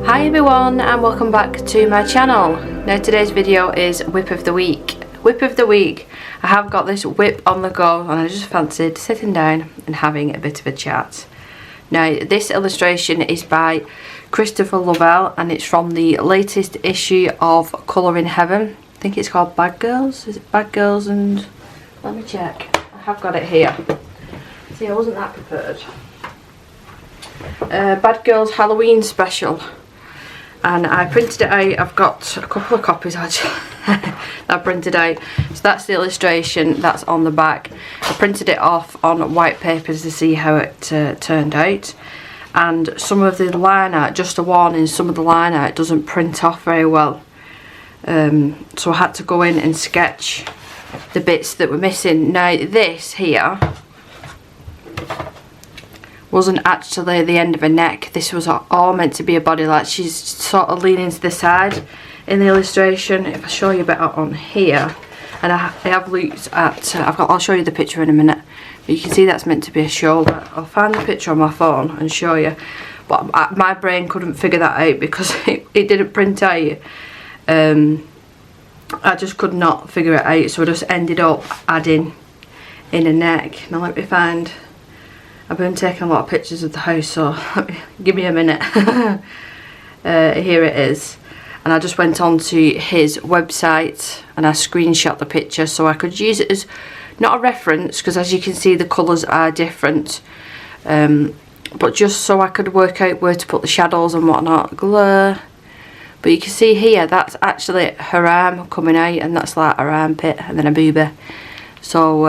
Hi everyone and welcome back to my channel. Now today's video is whip of the week. Whip of the week. I have got this whip on the go and I just fancied sitting down and having a bit of a chat. Now this illustration is by Christopher Lovell and it's from the latest issue of Colour in Heaven. I think it's called Bad Girls. Is it Bad Girls and... let me check. I have got it here. See, I wasn't that prepared. Bad Girls Halloween special. And I printed it out. I've got a couple of copies actually I printed out. So that's the illustration that's on the back. I printed it off on white papers to see how it turned out. And some of the line art, just a warning, some of the line art doesn't print off very well. So I had to go in and sketch the bits that were missing. Now this here wasn't actually the end of her neck. This was all meant to be a body. Like she's sort of leaning to the side in the illustration. If I show you better on here, and I have looked at I'll show you the picture in a minute, but you can see that's meant to be a shoulder. I'll find the picture on my phone and show you, but my brain couldn't figure that out because it didn't print out. I just could not figure it out, so I just ended up adding in a neck. Now let me find. I've been taking a lot of pictures of the house, so give me a minute. Here it is. And I just went on to his website and I screenshot the picture so I could use it as not a reference, because as you can see the colours are different, but just so I could work out where to put the shadows and whatnot. Glare. But you can see here that's actually her arm coming out, and that's like her armpit and then a boobie. So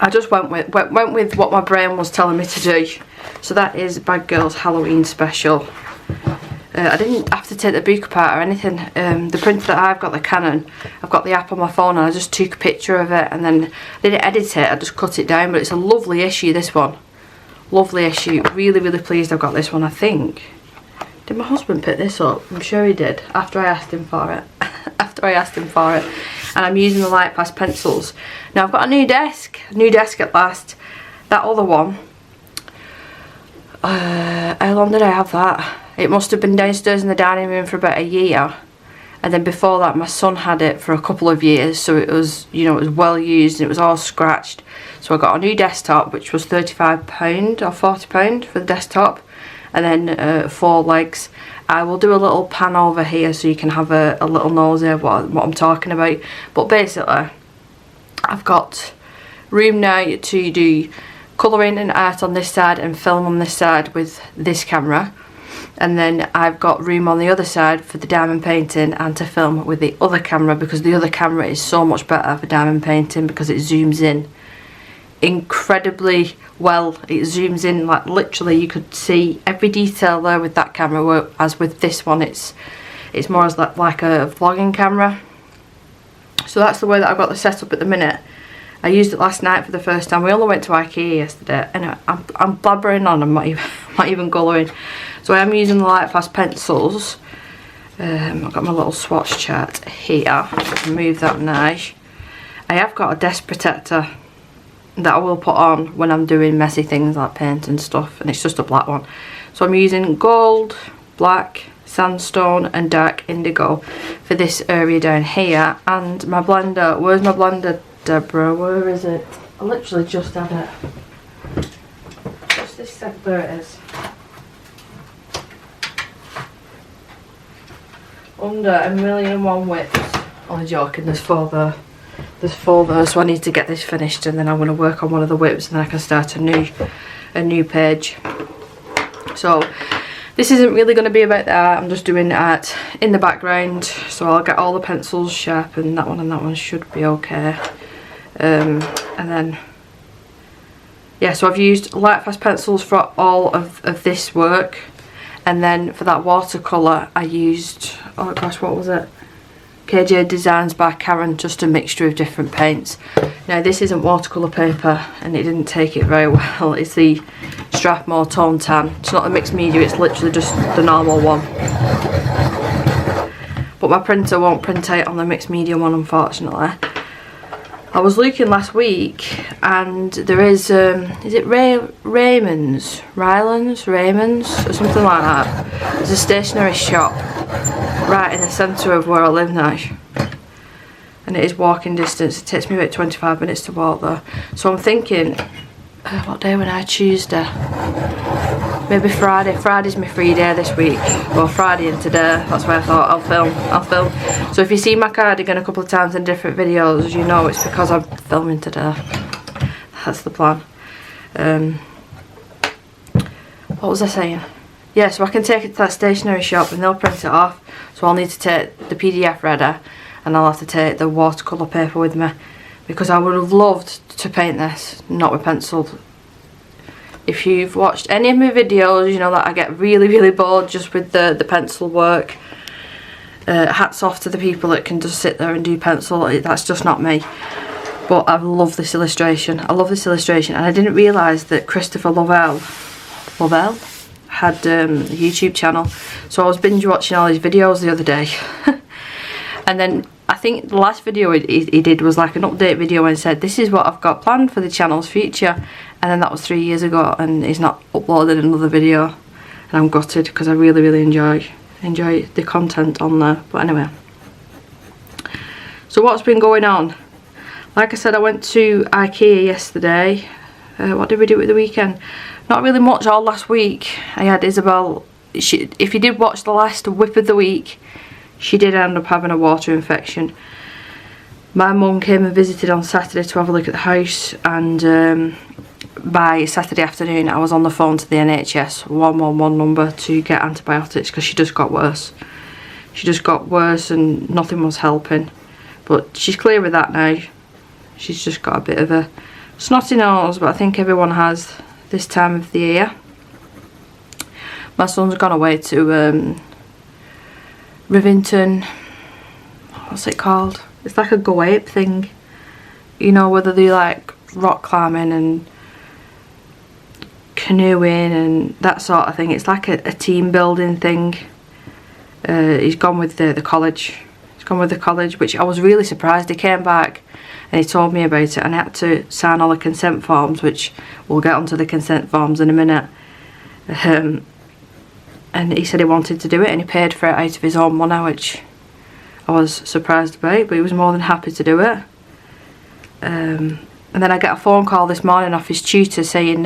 I just went with what my brain was telling me to do. So that is Bad Girls Halloween special. I didn't have to take the book apart or anything. The printer that I've got, the Canon, I've got the app on my phone and I just took a picture of it and then I didn't edit it, I just cut it down. But it's a lovely issue, this one. Lovely issue. Really, really pleased I've got this one, I think. Did my husband pick this up? I'm sure he did, after I asked him for it. After I asked him for it. And I'm using the light pass pencils. Now I've got a new desk at last. That other one, how long did I have that? It must have been downstairs in the dining room for about a year, and then before that my son had it for a couple of years, so it was, you know, it was well used and it was all scratched. So I got a new desktop which was £35 or £40 for the desktop, and then 4 legs. I will do a little pan over here so you can have a little nosy of what I'm talking about. But basically, I've got room now to do colouring and art on this side and film on this side with this camera. And then I've got room on the other side for the diamond painting and to film with the other camera, because the other camera is so much better for diamond painting because it zooms in incredibly well. It zooms in, like literally you could see every detail there with that camera, whereas with this one it's more as like a vlogging camera. So that's the way that I've got the setup at the minute. I used it last night for the first time. We only went to IKEA yesterday and I'm blabbering on, I'm not even colouring. So I am using the light fast pencils. I've got my little swatch chart here. Remove that now. I have got a desk protector that I will put on when I'm doing messy things like paint and stuff, and it's just a black one. So I'm using gold, black, sandstone and dark indigo for this area down here. And my blender, where's my blender, Deborah? Where is it? I literally just had it. What's this step? There it is. Under 1,000,001 whips. Only joking, there's 4 there. There's 4 there, so I need to get this finished and then I'm going to work on one of the whips and then I can start a new page. So this isn't really going to be about that. I'm just doing art in the background, so I'll get all the pencils sharpened. That one should be okay. And then yeah, so I've used light fast pencils for all of this work, and then for that watercolour I used, oh gosh, what was it? KJ Designs by Karen, just a mixture of different paints. Now this isn't watercolour paper and it didn't take it very well. It's the Strathmore Tone Tan. It's not a mixed media, it's literally just the normal one. But my printer won't print out on the mixed media one, unfortunately. I was looking last week, and there is it Raymond's or something like that. There's a stationery shop right in the centre of where I live now, and it is walking distance. It takes me about 25 minutes to walk there. So I'm thinking, what day I? Tuesday, maybe Friday. Friday's my free day this week. Well, Friday and today. That's why I thought I'll film. So if you see my cardigan a couple of times in different videos, you know it's because I'm filming today. That's the plan. What was I saying? Yeah, so I can take it to that stationery shop and they'll print it off. So I'll need to take the PDF reader, and I'll have to take the watercolour paper with me, because I would have loved to paint this, not with pencil. If you've watched any of my videos, you know that I get really bored just with the pencil work. Hats off to the people that can just sit there and do pencil. That's just not me. But I love this illustration. I love this illustration, and I didn't realise that Christopher Lovell had a YouTube channel. So I was binge watching all his videos the other day. And then I think the last video he did was like an update video and said, this is what I've got planned for the channel's future. And then that was 3 years ago, and he's not uploaded another video. And I'm gutted, because I really enjoy the content on there. But anyway, so what's been going on? Like I said, I went to IKEA yesterday. What did we do at the weekend? Not really much all last week. I had Isabel. If you did watch the last whip of the week, she did end up having a water infection. My mum came and visited on Saturday to have a look at the house, and by Saturday afternoon I was on the phone to the NHS 111 number to get antibiotics, because she just got worse. She just got worse and nothing was helping. But she's clear with that now. She's just got a bit of a snotty nose, but I think everyone has this time of the year. My son's gone away to Rivington, what's it called? It's like a go ape thing, you know, whether they like rock climbing and canoeing and that sort of thing. It's like a team building thing. He's gone with the college. He's gone with the college, which I was really surprised. He came back and he told me about it, and I had to sign all the consent forms, which we'll get onto the consent forms in a minute. And he said he wanted to do it, and he paid for it out of his own money, which I was surprised about, but he was more than happy to do it. And then I get a phone call this morning off his tutor saying,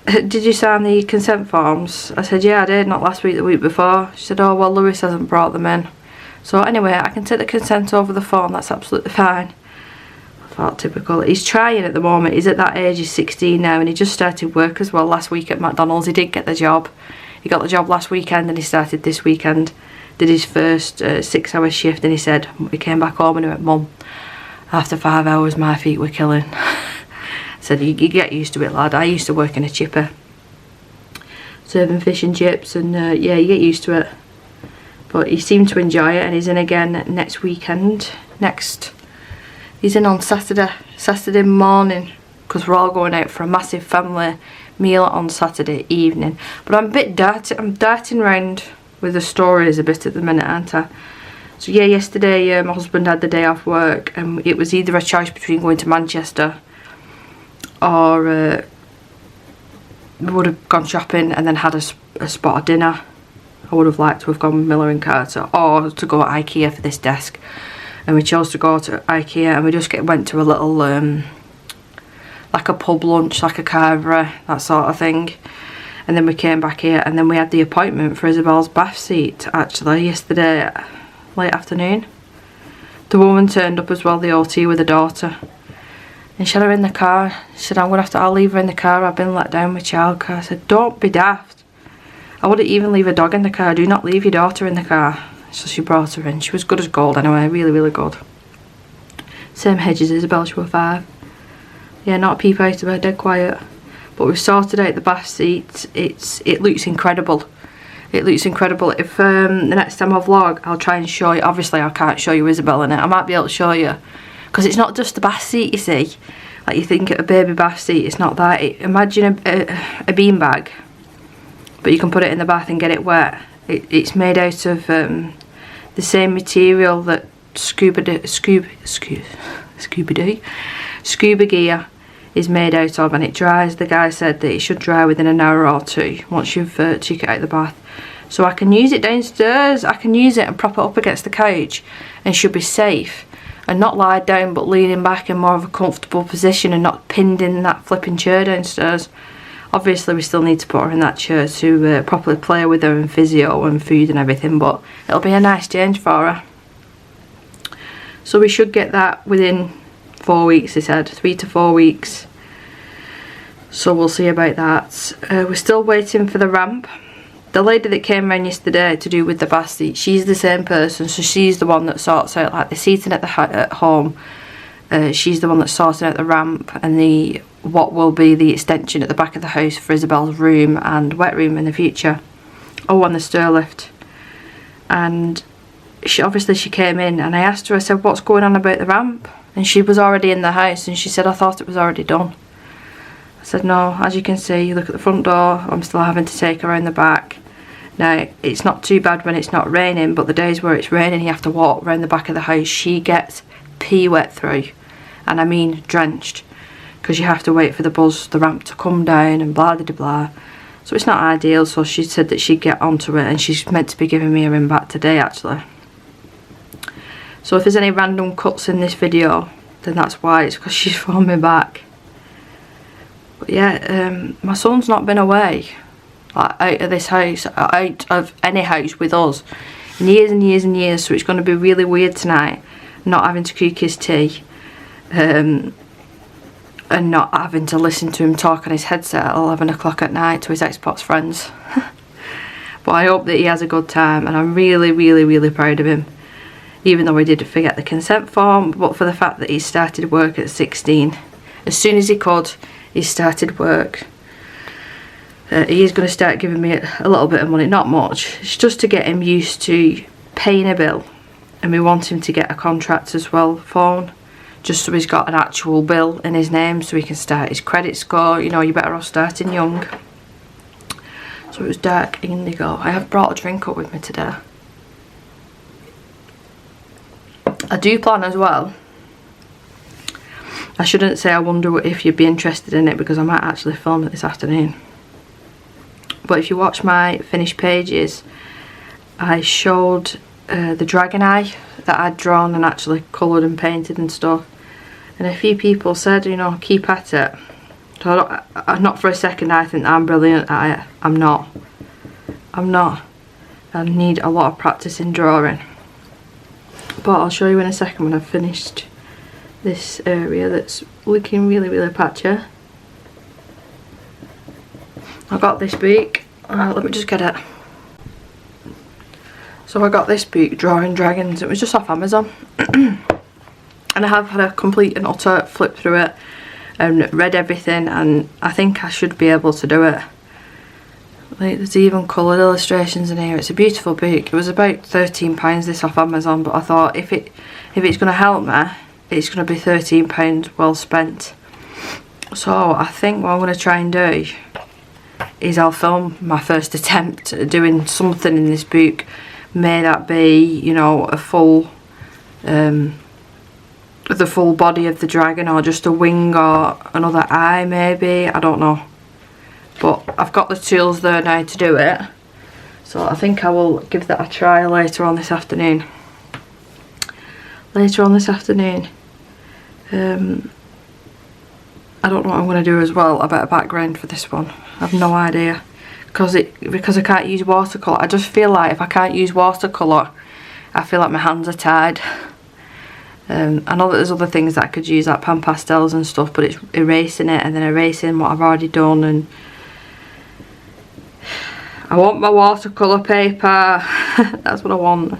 did you sign the consent forms? I said, yeah, I did, not last week, the week before. She said, oh, well, Lewis hasn't brought them in. So anyway, I can take the consent over the phone, that's absolutely fine. I thought, typical. He's trying at the moment. He's at that age, he's 16 now, and he just started work as well last week at McDonald's. He did get the job. He got the job last weekend, and he started this weekend. Did his first 6-hour shift, and he said, he came back home and he went, Mum, after 5 hours my feet were killing. I said, you get used to it, lad. I used to work in a chipper, serving fish and chips, and yeah, you get used to it. But he seemed to enjoy it, and he's in again next weekend. He's in on Saturday morning, because we're all going out for a massive family meal on Saturday evening. But I'm a bit darting round with the stories a bit at the minute, aren't I? So yeah, yesterday my husband had the day off work, and it was either a choice between going to Manchester or we would have gone shopping and then had a spot of dinner. I would have liked to have gone with Miller and Carter, or to go to IKEA for this desk. And we chose to go to IKEA, and we just went to a little like a pub lunch, like a carvery, that sort of thing. And then we came back here, and then we had the appointment for Isabel's bath seat actually yesterday late afternoon. The woman turned up as well, the OT, with her daughter, and she had her in the car. She said, I'll leave her in the car, I've been let down with childcare. I said, don't be daft. I wouldn't even leave a dog in the car. Do not leave your daughter in the car. So she brought her in. She was good as gold anyway, really good. Same age as Isabel, she was 5. Yeah, not a peep out of her, dead quiet. But we've sorted out the bath seat. It looks incredible. It looks incredible. If the next time I vlog, I'll try and show you. Obviously I can't show you Isabel in it. I might be able to show you, because it's not just the bath seat, you see. Like you think of a baby bath seat, it's not that. Imagine a bean bag, but you can put it in the bath and get it wet. It's made out of the same material that scuba gear is made out of, and it dries. The guy said that it should dry within an hour or two once you've took it out of the bath. So I can use it downstairs. I can use it and prop it up against the couch and should be safe and not lie down but leaning back in more of a comfortable position and not pinned in that flipping chair downstairs. Obviously we still need to put her in that chair to properly play with her and physio and food and everything, but it'll be a nice change for her. So we should get that within 4 weeks, they said, 3 to 4 weeks. So we'll see about that. We're still waiting for the ramp. The lady that came round yesterday to do with the bath seat, she's the same person, so she's the one that sorts out like the seating at home. She's the one that's sorting out the ramp and the what will be the extension at the back of the house for Isabel's room and wet room in the future. Oh, and the stair lift. And she came in and I asked her, I said, what's going on about the ramp? And she was already in the house and she said, I thought it was already done. I said, no, as you can see, you look at the front door, I'm still having to take her around the back. Now, it's not too bad when it's not raining, but the days where it's raining you have to walk around the back of the house, she gets pea wet through. And I mean drenched. Because you have to wait for the ramp to come down and blah blah blah. So it's not ideal, so she said that she'd get onto it and she's meant to be giving me a ring back today actually. So if there's any random cuts in this video, then that's why, it's because she's phoned me back. But yeah, my son's not been away, like out of this house, out of any house with us, in years and years and years, so it's going to be really weird tonight, not having to cook his tea, and not having to listen to him talk on his headset at 11 o'clock at night to his Xbox friends. But I hope that he has a good time, and I'm really, really, really proud of him. Even though he did forget the consent form, but for the fact that he started work at 16. As soon as he could, he started work. He is going to start giving me a little bit of money, not much. It's just to get him used to paying a bill. And we want him to get a contract as well, phone. Just so he's got an actual bill in his name so he can start his credit score. You know, you're better off starting young. So it was dark indigo. I have brought a drink up with me today. I do plan as well. I shouldn't say I wonder if you'd be interested in it because I might actually film it this afternoon. But if you watch my finished pages, I showed the dragon eye that I'd drawn and actually coloured and painted and stuff. And a few people said, you know, keep at it. So not for a second I think that I'm brilliant at it. I'm not. I need a lot of practice in drawing. But I'll show you in a second when I've finished this area that's looking really, really patchy. I got this book. Let me just get it. So I got this book, Drawing Dragons. It was just off Amazon. And I have had a complete and utter flip through it and read everything, and I think I should be able to do it. Like, there's even coloured illustrations in here. It's a beautiful book. It was about £13 this off Amazon, but I thought if it's going to help me, it's going to be £13 well spent. So I think what I'm going to try and do is I'll film my first attempt at doing something in this book. May that be, you know, a full the full body of the dragon, or just a wing or another eye maybe, I don't know. But I've got the tools there now to do it, so I think I will give that a try later on this afternoon. I don't know what I'm going to do as well about a background for this one. I have no idea, because I can't use watercolour. I just feel like if I can't use watercolour, I feel like my hands are tied. I know that there's other things that I could use, like pan pastels and stuff, but it's erasing it and then erasing what I've already done, and I want my watercolour paper. That's what I want.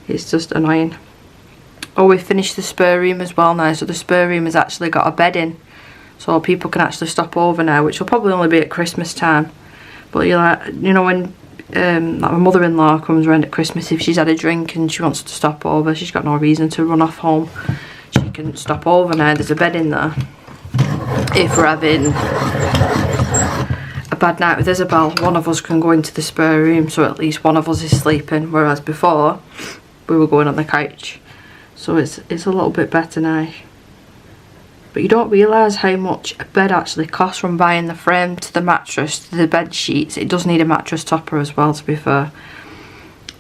It's just annoying. Oh, we finished the spare room as well now, so the spare room has actually got a bed in, so people can actually stop over now, which will probably only be at Christmas time. But you know, when like my mother-in-law comes around at Christmas, if she's had a drink and she wants to stop over, she's got no reason to run off home. She can stop over now. There's a bed in there. If we're having a bad night with Isabel, one of us can go into the spare room, so at least one of us is sleeping, whereas before we were going on the couch. so it's a little bit better now. But you don't realise how much a bed actually costs, from buying the frame to the mattress to the bed sheets. It does need a mattress topper as well, to be fair.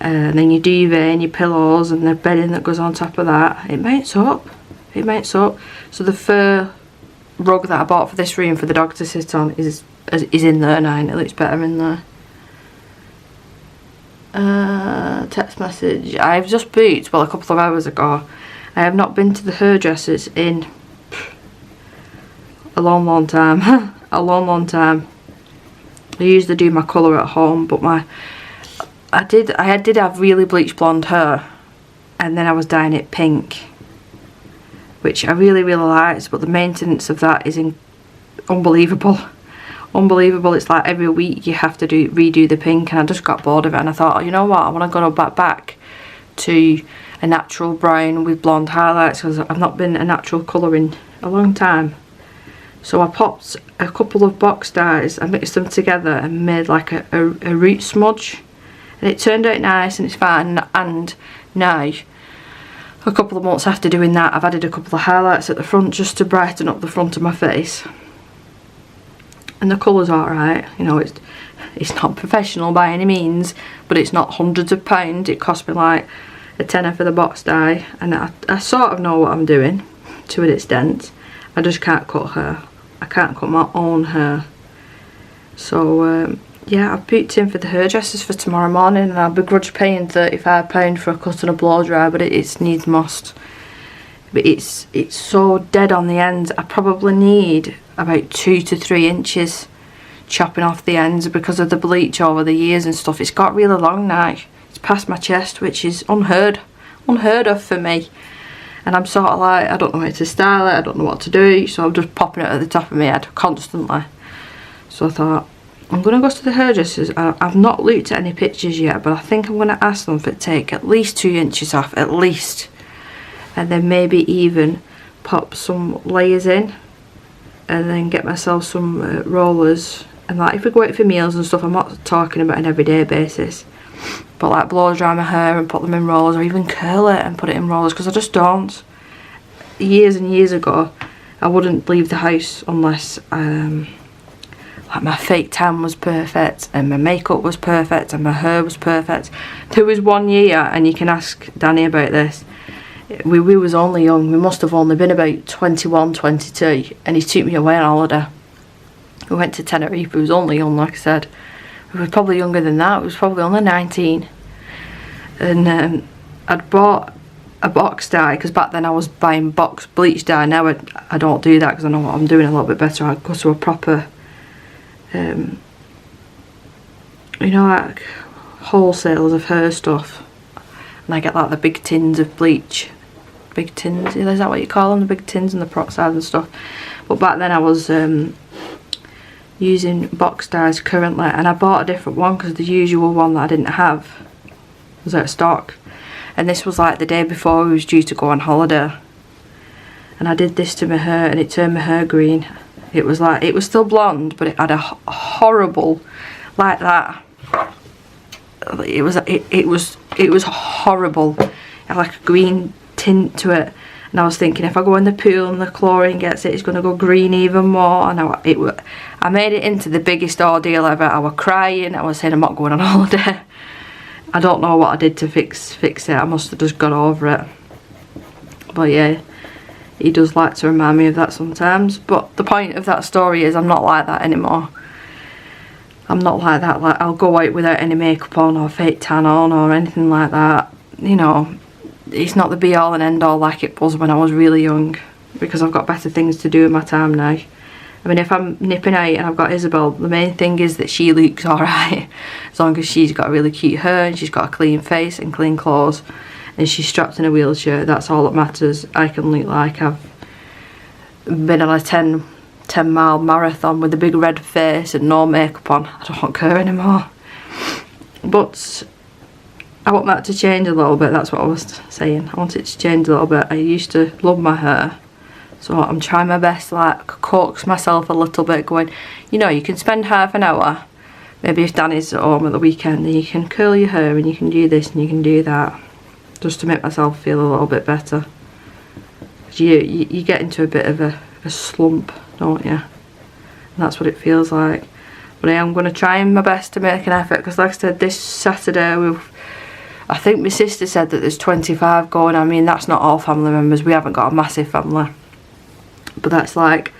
And then your duvet and your pillows and the bedding that goes on top of that. It mounts up. It mounts up. So the fur rug that I bought for this room for the dog to sit on is in there now, and it looks better in there. Text message. I've just booked, well, a couple of hours ago. I have not been to the hairdressers in a long time. A long time. I usually do my colour at home, but I did have really bleached blonde hair, and then I was dyeing it pink, which I really liked, but the maintenance of that is unbelievable. Unbelievable. It's like every week you have to redo the pink, and I just got bored of it, and I thought, oh, you know what, I want to go back to a natural brown with blonde highlights, because I've not been a natural colour in a long time. So I popped a couple of box dyes, I mixed them together and made like a root smudge, and it turned out nice and it's fine. And now, a couple of months after doing that, I've added a couple of highlights at the front just to brighten up the front of my face, and the colour's alright. You know, it's not professional by any means, but it's not hundreds of pounds. It cost me like a tenner for the box dye, and I sort of know what I'm doing to an extent. I just can't cut hair. I can't cut my own hair. So yeah, I've booked in for the hairdressers for tomorrow morning, and I'll begrudge paying £35 for a cut and a blow dry, but it needs must. But it's so dead on the ends. I probably need about 2 to 3 inches chopping off the ends because of the bleach over the years and stuff. It's got really long now. It's past my chest, which is unheard of for me. And I'm sort of like, I don't know how to style it, I don't know what to do, so I'm just popping it at the top of my head constantly. So I thought, I'm going to go to the hairdressers. I've not looked at any pictures yet, but I think I'm going to ask them to take at least 2 inches off, at least. And then maybe even pop some layers in, and then get myself some rollers. And like, if we go out for meals and stuff, I'm not talking about an everyday basis, but like blow dry my hair and put them in rollers, or even curl it and put it in rollers, because I just don't. Years and years ago, I wouldn't leave the house unless like my fake tan was perfect and my makeup was perfect and my hair was perfect. There was one year, and you can ask Danny about this, we was only young. We must have only been about 21, 22, and he took me away on holiday. We went to Tenerife. We was only young, like I said. We were probably younger than that. We was probably only 19. And I'd bought a box dye, because back then I was buying box bleach dye. Now I don't do that, because I know what I'm doing a little bit better. I go to a proper, you know, like wholesalers of hair stuff, and I get like the big tins of bleach. Big tins, is that what you call them? The big tins and the peroxide and stuff. But back then I was using box dyes currently, and I bought a different one because the usual one that I didn't have was out of stock. And this was like the day before we was due to go on holiday, and I did this to my hair, and it turned my hair green. It was like, it was still blonde, but it had a horrible, like that. It was horrible. It had like a green tint to it, and I was thinking, if I go in the pool and the chlorine gets it, it's going to go green even more. And I made it into the biggest ordeal ever. I was crying. I was saying I'm not going on holiday. I don't know what I did to fix it. I must have just got over it. But yeah, he does like to remind me of that sometimes. But the point of that story is, I'm not like that anymore. I'm not like that. Like, I'll go out without any makeup on or fake tan on or anything like that. You know, it's not the be all and end all like it was when I was really young, because I've got better things to do in my time now. I mean, if I'm nipping out and I've got Isabel, the main thing is that she looks alright, as long as she's got really cute hair and she's got a clean face and clean clothes and she's strapped in a wheelchair. That's all that matters. I can look like I've been on a 10-mile marathon with a big red face and no makeup on. I don't care anymore. But I want that to change a little bit. That's what I was saying. I want it to change a little bit. I used to love my hair, so I'm trying my best to like coax myself a little bit, going, you know, you can spend half an hour, maybe if Danny's at home at the weekend, then you can curl your hair and you can do this and you can do that. just to make myself feel a little bit better. You get into a bit of a slump, don't you? And that's what it feels like. But I am going to try my best to make an effort, because like I said, this Saturday I think my sister said that there's 25 going. I mean, that's not all family members, we haven't got a massive family, but that's like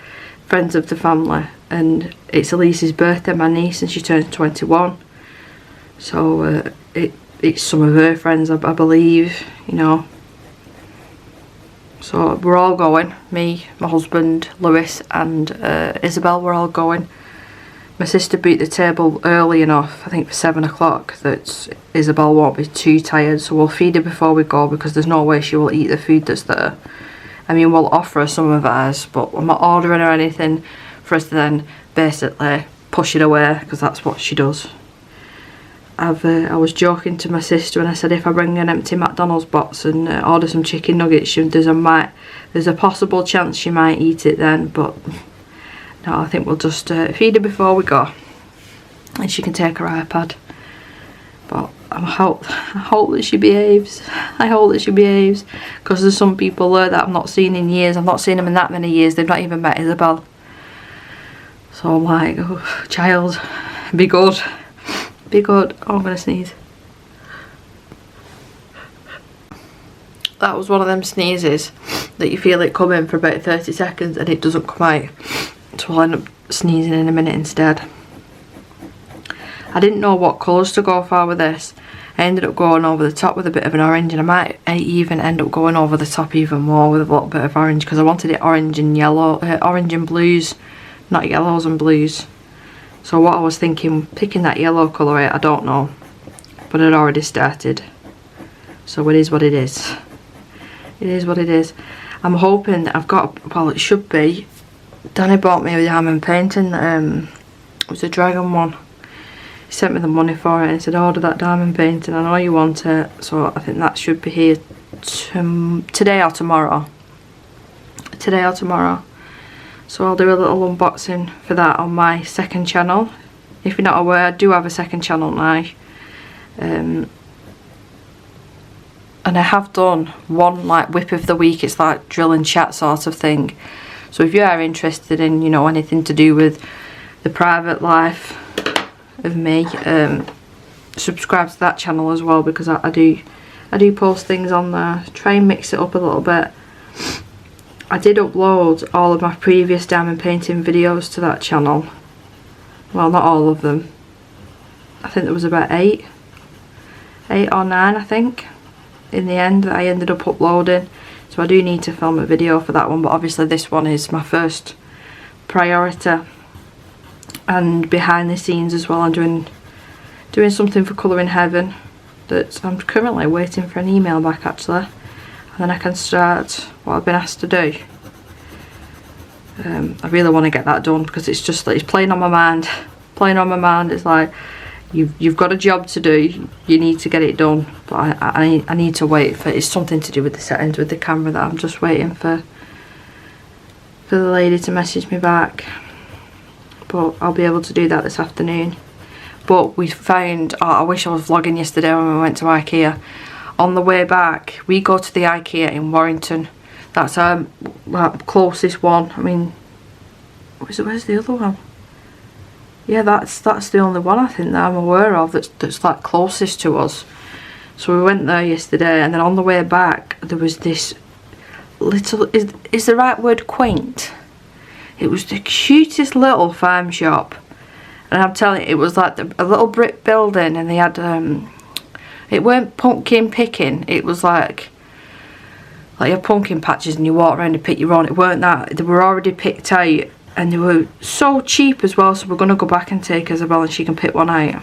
friends of the family, and it's Elise's birthday, my niece, and she turns 21, so it's some of her friends, I believe, you know. So we're all going, me, my husband, Lewis and Isabel, we're all going. My sister booked the table early enough, I think for 7 o'clock, that Isabel won't be too tired, so we'll feed her before we go, because there's no way she will eat the food that's there. I mean, we'll offer her some of ours, but I'm not ordering her anything for us to then basically push it away, because that's what she does. I was joking to my sister and I said, if I bring an empty McDonald's box and order some chicken nuggets, there's a possible chance she might eat it then, but no, I think we'll just feed her before we go, and she can take her iPad. But I hope that she behaves. I hope that she behaves, because there's some people there that I've not seen in years. I've not seen them in that many years. They've not even met Isabel. So I'm like, oh, child, be good. Be good. Oh, I'm going to sneeze. That was one of them sneezes that you feel it coming for about 30 seconds and it doesn't come out. So I'll end up sneezing in a minute instead. I didn't know what colours to go for with this. I ended up going over the top with a bit of an orange, and I might even end up going over the top even more with a little bit of orange, because I wanted it orange and yellow, orange and blues, not yellows and blues. So what I was thinking, picking that yellow colour out, I don't know, but it already started. So it is what it is. It is what it is. I'm hoping that I've got, well, it should be. Danny bought me a diamond painting. It was a dragon one. He sent me the money for it and said, order that diamond painting, I know you want it. So I think that should be here today or tomorrow. Today or tomorrow. So I'll do a little unboxing for that on my second channel. If you're not aware, I do have a second channel now. And I have done one like whip of the week. It's like drill and chat sort of thing. So if you are interested in, you know, anything to do with the private life of me, subscribe to that channel as well, because I do post things on there. Try and mix it up a little bit. I did upload all of my previous diamond painting videos to that channel. Well, not all of them. I think there was about 8 or 9, I think, in the end, that I ended up uploading. So I do need to film a video for that one, but obviously this one is my first priority. And behind the scenes as well, I'm doing something for Colouring Heaven that I'm currently waiting for an email back, actually. And then I can start what I've been asked to do. I really want to get that done, because it's just like, it's playing on my mind. Playing on my mind. It's like, you've got a job to do, you need to get it done. But I need to wait for, it's something to do with the settings with the camera that I'm just waiting for the lady to message me back. But I'll be able to do that this afternoon. But we found, oh, I wish I was vlogging yesterday when we went to IKEA. On the way back, we go to the IKEA in Warrington. That's our closest one. I mean, where's the other one? Yeah, that's the only one I think that I'm aware of that's like closest to us. So we went there yesterday, and then on the way back there was this little, is the right word quaint? It was the cutest little farm shop, and I'm telling you, it was like a little brick building, and they had it weren't pumpkin picking, it was like your pumpkin patches and you walk around and pick your own. It weren't that, they were already picked out, and they were so cheap as well. So we're going to go back and take Isabel and she can pick one out.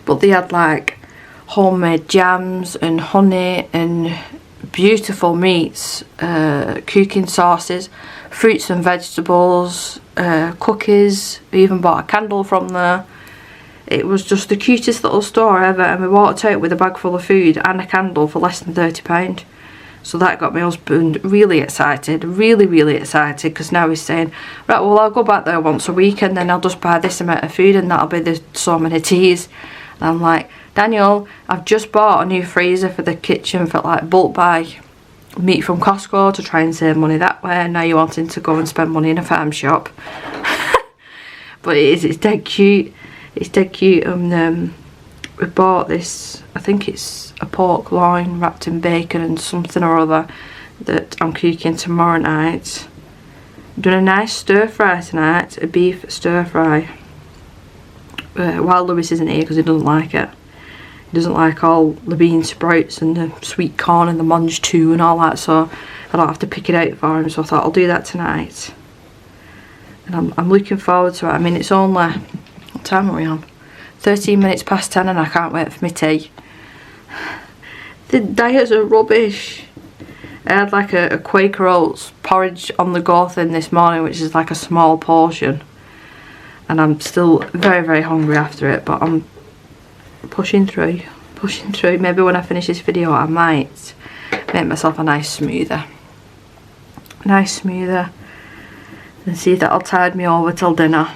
But they had like homemade jams and honey and beautiful meats, cooking sauces, fruits and vegetables, cookies. We even bought a candle from there. It was just the cutest little store ever, and we walked out with a bag full of food and a candle for less than £30. So that got my husband really excited, really excited, because now he's saying, right, well, I'll go back there once a week and then I'll just buy this amount of food and that'll be the so many teas. And I'm like, Daniel, I've just bought a new freezer for the kitchen for like bulk buy meat from Costco to try and save money that way, and now you're wanting to go and spend money in a farm shop. But it's dead cute. It's dead cute. And we bought this, I think it's a pork loin wrapped in bacon and something or other that I'm cooking tomorrow night. I'm doing a nice stir fry tonight, a beef stir fry. While Lewis isn't here because he doesn't like it. He doesn't like all the bean sprouts and the sweet corn and the mange too and all that, so I don't have to pick it out for him, so I thought I'll do that tonight. And I'm looking forward to it. I mean, it's only, what time are we on? 13 minutes past 10 and I can't wait for my tea. The diets are rubbish. I had like a Quaker Oats porridge on the go thing this morning, which is like a small portion. And I'm still very, very hungry after it, but I'm pushing through. Maybe when I finish this video I might make myself a nice smoothie. And see if that'll tide me over till dinner.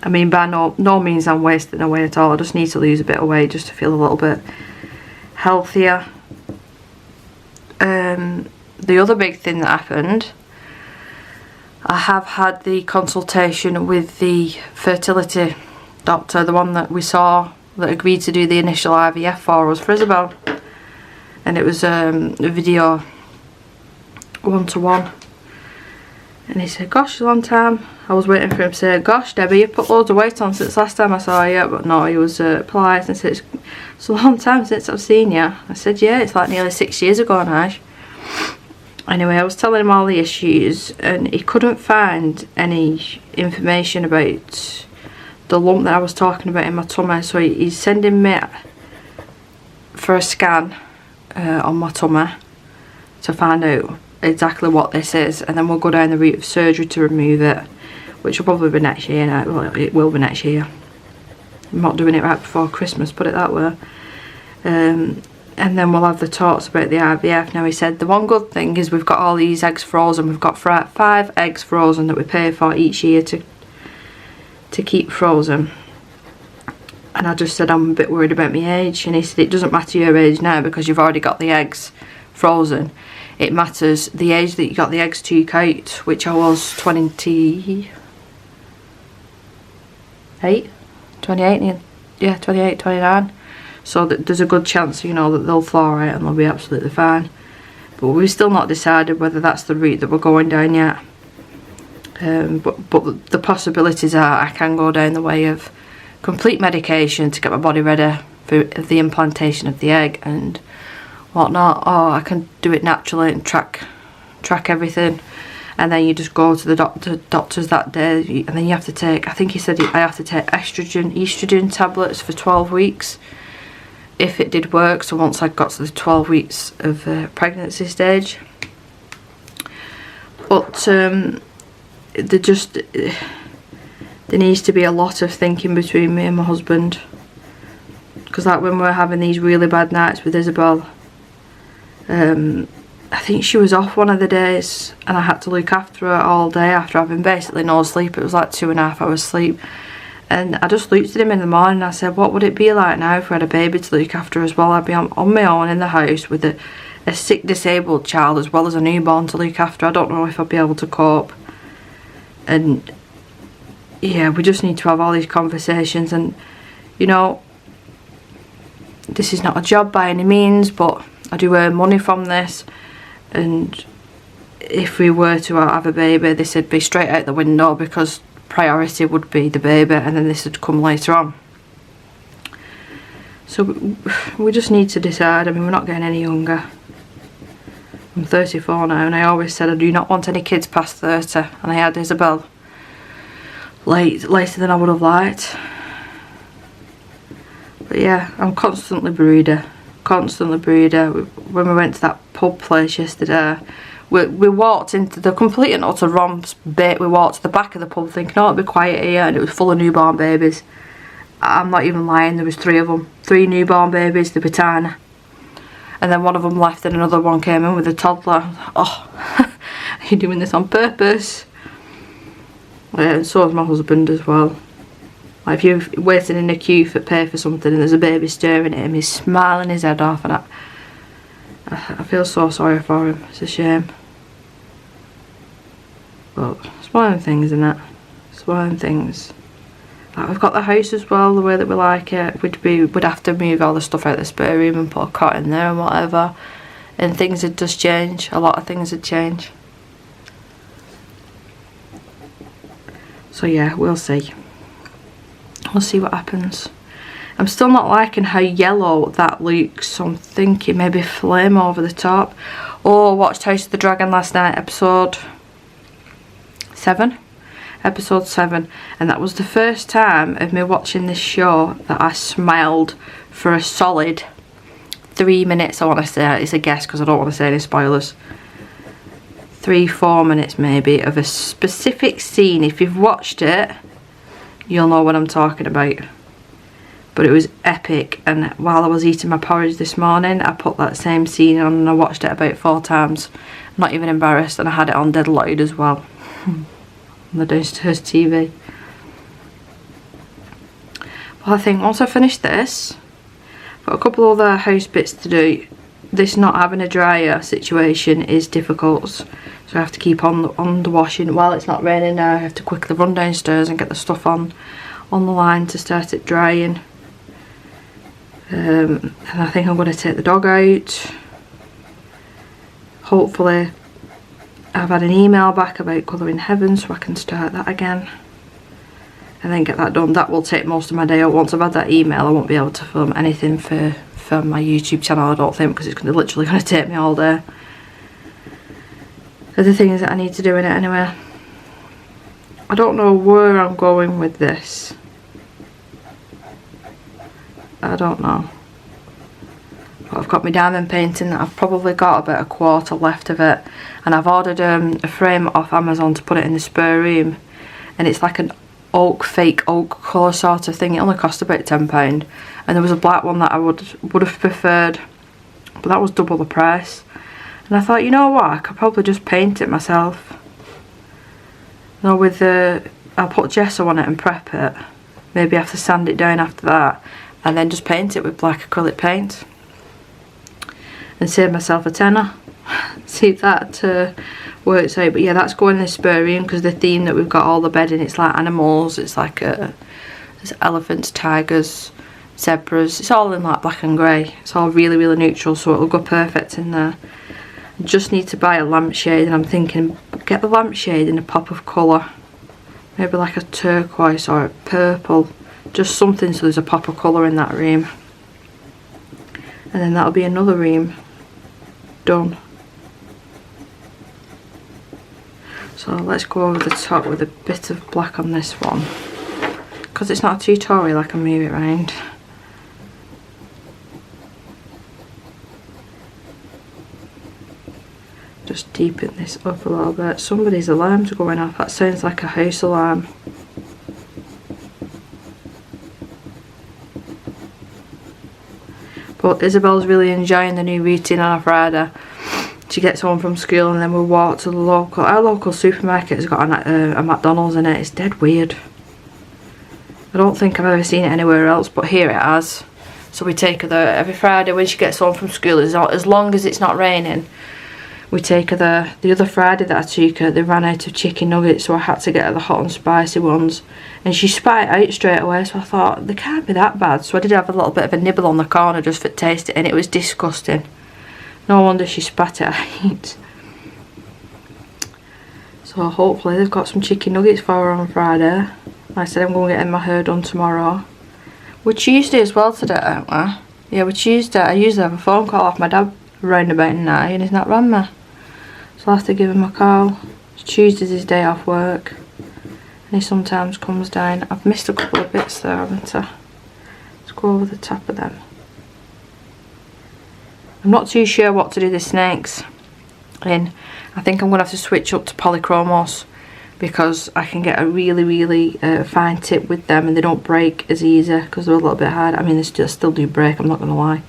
I mean, by no means I'm wasting away at all. I just need to lose a bit of weight just to feel a little bit healthier. The other big thing that happened, I have had the consultation with the fertility doctor, the one that we saw that agreed to do the initial IVF for us for Isabel. And it was a video one-to-one. And he said, gosh, a long time. I was waiting for him to say, gosh, Debbie, you put loads of weight on since last time I saw you. But no, he was polite and said, it's a long time since I've seen you. I said, yeah, it's like nearly 6 years ago now. Anyway, I was telling him all the issues and he couldn't find any information about the lump that I was talking about in my tummy. So he's sending me for a scan on my tummy to find out exactly what this is, and then we'll go down the route of surgery to remove it, which will probably be next year now. Well, it will be next year. I'm not doing it right before Christmas, put it that way. And then we'll have the talks about the IVF. Now he said the one good thing is we've got all these eggs frozen. We've got 5 eggs frozen that we pay for each year to keep frozen. And I just said I'm a bit worried about my age, and he said it doesn't matter your age now because you've already got the eggs frozen. It matters the age that you got the eggs took out, which I was 28, yeah, 28, 29. So that there's a good chance, you know, that they'll thaw out and they'll be absolutely fine. But we've still not decided whether that's the route that we're going down yet. But the possibilities are I can go down the way of complete medication to get my body ready for the implantation of the egg and whatnot, or I can do it naturally and track everything, and then you just go to the doctors that day, and then you have to take, I think he said I have to take estrogen tablets for 12 weeks if it did work. So once I got to the 12 weeks of pregnancy stage, but there needs to be a lot of thinking between me and my husband, because like when we're having these really bad nights with Isabel, I think she was off one of the days and I had to look after her all day after having basically no sleep. It was like 2.5 hours sleep, and I just looked at him in the morning and I said, what would it be like now if we had a baby to look after as well? I'd be on my own in the house with a sick disabled child as well as a newborn to look after. I don't know if I'd be able to cope. And yeah, we just need to have all these conversations. And you know, this is not a job by any means, but I do earn money from this, and if we were to have a baby, this would be straight out the window because priority would be the baby, and then this would come later on. So we just need to decide. I mean, we're not getting any younger. I'm 34 now, and I always said I do not want any kids past 30, and I had Isabel later than I would have liked. But yeah, I'm constantly brooding. When we went to that pub place yesterday, we walked into the complete and utter wrong bit. We walked to the back of the pub thinking, oh, it'll be quiet here, and it was full of newborn babies. I'm not even lying, there was 3 of them. 3 newborn babies, they were tiny. And then one of them left and another one came in with a toddler. Oh, are you doing this on purpose? And so was my husband as well. Like if you're waiting in a queue for pay for something and there's a baby staring at him, he's smiling his head off, and I feel so sorry for him. It's a shame. But it's one of them things, isn't it? It's one of them things. Like we've got the house as well, the way that we like it. We'd have to move all the stuff out of the spare room and put a cot in there and whatever. And things would just change. A lot of things would change. So yeah, we'll see. We'll see what happens. I'm still not liking how yellow that looks, so I'm thinking maybe flame over the top. Oh, I watched House of the Dragon last night, episode 7. Episode 7, and that was the first time of me watching this show that I smiled for a solid 3 minutes. I want to say, it's a guess because I don't want to say any spoilers. 3-4 minutes maybe of a specific scene. If you've watched it, you'll know what I'm talking about. But it was epic, and while I was eating my porridge this morning, I put that same scene on and I watched it about 4 times. I'm not even embarrassed, and I had it on dead loud as well. On the downstairs TV. Well, I think once I finish this, I've got a couple other house bits to do. This not having a dryer situation is difficult, so I have to keep on the washing while it's not raining now. I have to quickly run downstairs and get the stuff on the line to start it drying. And I think I'm going to take the dog out. Hopefully I've had an email back about colouring heaven, so I can start that again and then get that done. That will take most of my day out. Once I've had that email, I won't be able to film anything for my YouTube channel, I don't think, because it's literally going to take me all day. Other things that I need to do in it anyway. I don't know where I'm going with this. I don't know. But I've got my diamond painting that I've probably got about a quarter left of it, and I've ordered a frame off Amazon to put it in the spare room, and it's like an fake oak colour sort of thing. It only cost about £10, and there was a black one that I would have preferred, but that was double the price. And I thought, you know what, I could probably just paint it myself. You know, I'll put gesso on it and prep it, maybe have to sand it down after that, and then just paint it with black acrylic paint and save myself a tenner. See if that works out. But yeah, that's going in the spare room because the theme that we've got all the bedding, it's like animals. It's like there's elephants, tigers, zebras. It's all in like black and grey. It's all really, really neutral, so it'll go perfect in there. I just need to buy a lampshade, and I'm thinking get the lampshade in a pop of colour, maybe like a turquoise or a purple, just something so there's a pop of colour in that room, and then that'll be another room done. So let's go over the top with a bit of black on this one, because it's not a tutorial, I can move it around. Just deepen this up a little bit. Somebody's alarm's going off. That sounds like a house alarm. But Isabel's really enjoying the new routine on a Friday. She gets home from school and then we walk to our local supermarket has got a McDonald's in it. It's dead weird. I don't think I've ever seen it anywhere else, but here it has. So we take her there every Friday when she gets home from school. As long as it's not raining, we take her there. The other Friday that I took her, they ran out of chicken nuggets, so I had to get her the hot and spicy ones. And she spat it out straight away, so I thought, they can't be that bad. So I did have a little bit of a nibble on the corner just for taste it, and it was disgusting. No wonder she spat it out. So hopefully they've got some chicken nuggets for her on Friday. Like I said, I'm going to get my hair done tomorrow. We're Tuesday as well today, aren't we? Yeah, we're Tuesday. I usually have a phone call off my dad around about 9 and he's not run me. So I'll have to give him a call. Tuesday's his day off work, and he sometimes comes down. I've missed a couple of bits there, haven't I? Let's go over the top of them. I'm not too sure what to do the snakes in. I think I'm going to have to switch up to polychromos, because I can get a really, really fine tip with them and they don't break as easy because they're a little bit hard. I mean, they still do break, I'm not going to lie,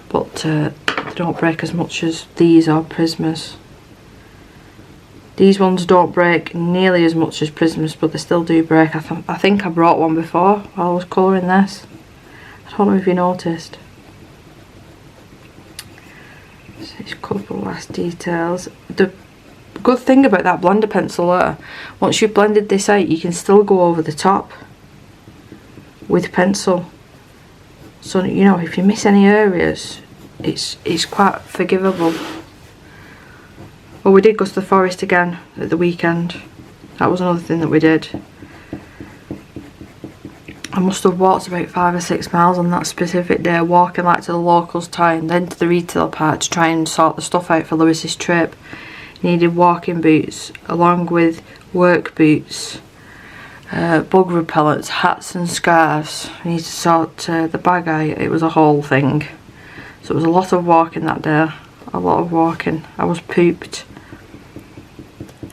but they don't break as much as these or Prismas. These ones don't break nearly as much as prisms, but they still do break. I think I brought one before while I was colouring this. I don't know if you noticed. So it's a couple last details. The good thing about that blender pencil there, once you've blended this out, you can still go over the top with pencil. So, you know, if you miss any areas, it's quite forgivable. Well, we did go to the forest again at the weekend. That was another thing that we did. I must have walked about 5 or 6 miles on that specific day, walking like to the locals town, then to the retail park to try and sort the stuff out for Lewis's trip. Needed walking boots along with work boots, bug repellents, hats and scarves. I needed to sort the bag out. It was a whole thing. So it was a lot of walking that day. A lot of walking. I was pooped.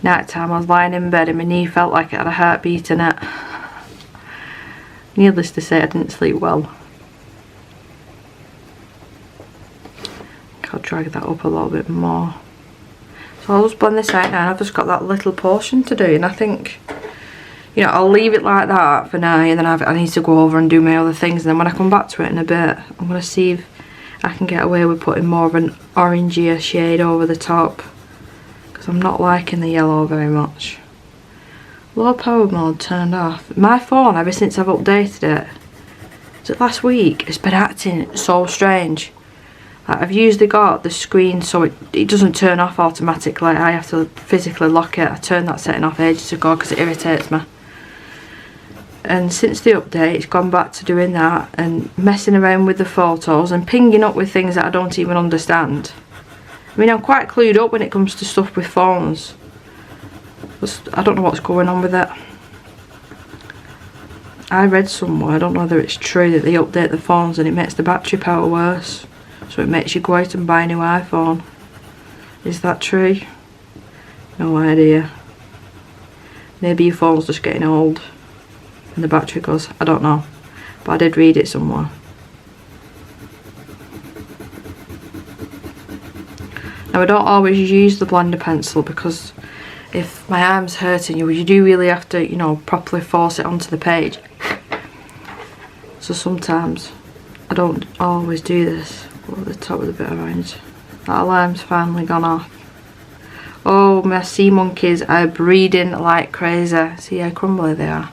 Night time, I was lying in bed and my knee felt like it had a heartbeat in it. Needless to say, I didn't sleep well. I'll drag that up a little bit more. So I'll just blend this out now. I've just got that little portion to do, and I think, you know, I'll leave it like that for now, and then I need to go over and do my other things, and then when I come back to it in a bit, I'm going to see if I can get away with putting more of an orangier shade over the top, because I'm not liking the yellow very much. Low power mode turned off. My phone, ever since I've updated it, was it last week, it's been acting so strange. Like, I've usually got the screen so it doesn't turn off automatically. I have to physically lock it. I turned that setting off ages ago because it irritates me. And since the update, it's gone back to doing that and messing around with the photos and pinging up with things that I don't even understand. I mean, I'm quite clued up when it comes to stuff with phones. I don't know what's going on with it. I read somewhere, I don't know whether it's true, that they update the phones and it makes the battery power worse. So it makes you go out and buy a new iPhone. Is that true? No idea. Maybe your phone's just getting old and the battery goes, I don't know. But I did read it somewhere. Now I don't always use the blender pencil because if my arm's hurting you do really have to, you know, properly force it onto the page. So sometimes I don't always do this. Go at the top with a bit of orange. That alarm's finally gone off. Oh, my sea monkeys are breeding like crazy. See how crumbly they are?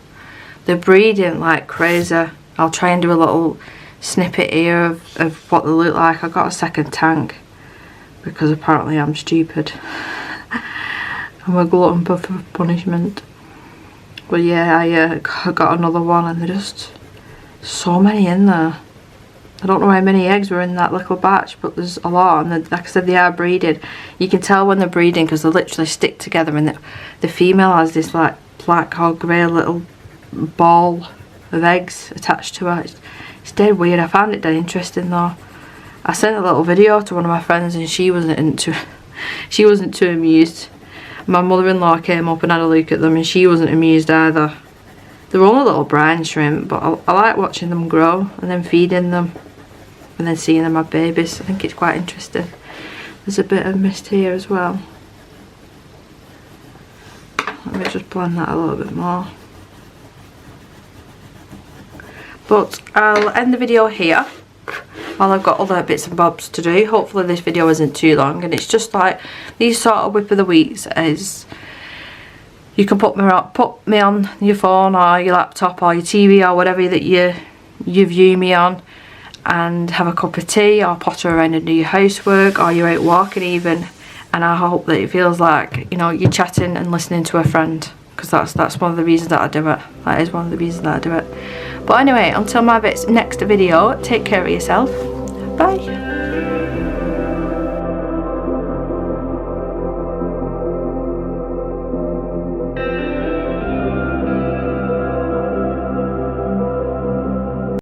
They're breeding like crazy. I'll try and do a little snippet here of what they look like. I got a second tank because apparently I'm stupid. I'm a glutton for punishment. But yeah, I got another one and there's just so many in there. I don't know how many eggs were in that little batch, but there's a lot, and like I said, they are breeding. You can tell when they're breeding because they literally stick together, and the female has this like black or grey little ball of eggs attached to her. It's dead weird. I found it dead interesting though. I sent a little video to one of my friends and she wasn't too amused. My mother-in-law came up and had a look at them and she wasn't amused either. They're only little brine shrimp, but I like watching them grow and then feeding them and then seeing them have babies. I think it's quite interesting. There's a bit of mist here as well. Let me just blend that a little bit more. But I'll end the video here while I've got other bits and bobs to do. Hopefully this video isn't too long, and it's just like these sort of whip of the weeks is you can put me on your phone or your laptop or your TV or whatever that you view me on, and have a cup of tea or potter around and do your housework, or you're out walking even, and I hope that it feels like, you know, you're chatting and listening to a friend, because that's one of the reasons that I do it. That is one of the reasons that I do it. But anyway, until my next video, take care of yourself. Bye.